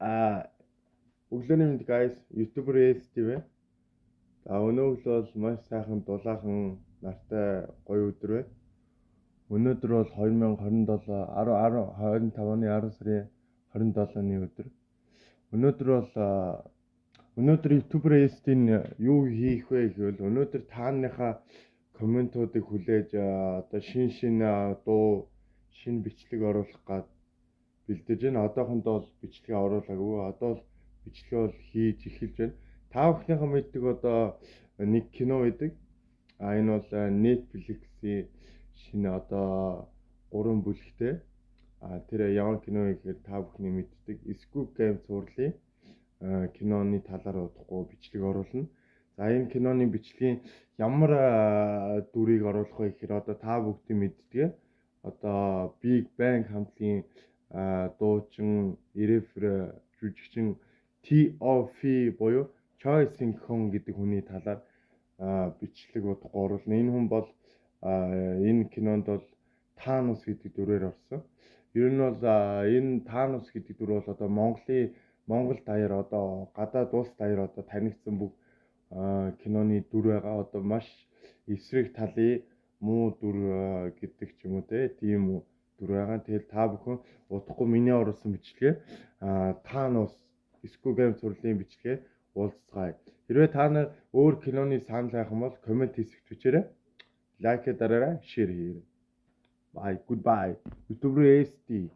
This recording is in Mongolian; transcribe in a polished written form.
Өглөөний мэнд guys, YouTuber STV. Өнөө өглөө бол маш сайхан дулаахан нартай гоё өдөр бай. Өнөөдөр бол 2027 25 оны 10 сарын 27-ны өдөр. Өнөөдөр YouTuber ST-ийн юу хийх вэ гэвэл өнөөдөр таанныхаа комментуудыг хүлээж одоо шин дуу, шин бичлэг оруулах гад бэлдэж байна. Одоохондоо бол бичлэгээ оруулаагүй. Одоо бол бичлэгээ бол хийж эхэлж байна. Та бүхнийхэн мэддэг одоо нэг кино байдаг. Энэ бол Netflix-ийн шинэ одоо 3 бүлэгтэй. Тэр ямар кино вэ гэхээр та бүхний мэддэг Squid Game цувралын киноны талаар удахгүй бичлэг оруулна. За энэ киноны бичлэгийн ямар дүрийг оруулах вэ гэхээр одоо та бүгдийн мэддэг одоо Big Bang хамтлагийн дуучин Ирефер жүжигчин T.O.F буюу Choi Sing-Hong гэдэг хүний талаар бичлэг удахгүй оруулна. Энэ хүн бол энэ кинонд бол Thanos гэдэг дүрээр орсон. Ер нь бол энэ Thanos гэдэг дүр бол одоо Монгол даяар одоо гадаад улс даяар одоо танигдсан бүх киноны дүр байгаа. Одоо маш эсрэг талын муу дүр гэдэг ч юм уу тийм дүр байгаа. Тэгэл та бүхэн удахгүй миний оруулсан бичлэгээ Thanos Squid Game цувралын бичлэгээ уулзцгаая. Хэрвээ та нар өөр киноны санал байх юм бол коммент хийсгэж бичээрэй. Лайк дараарай, шеэр хийгээрэй. Bye, goodbye. YouTuber ST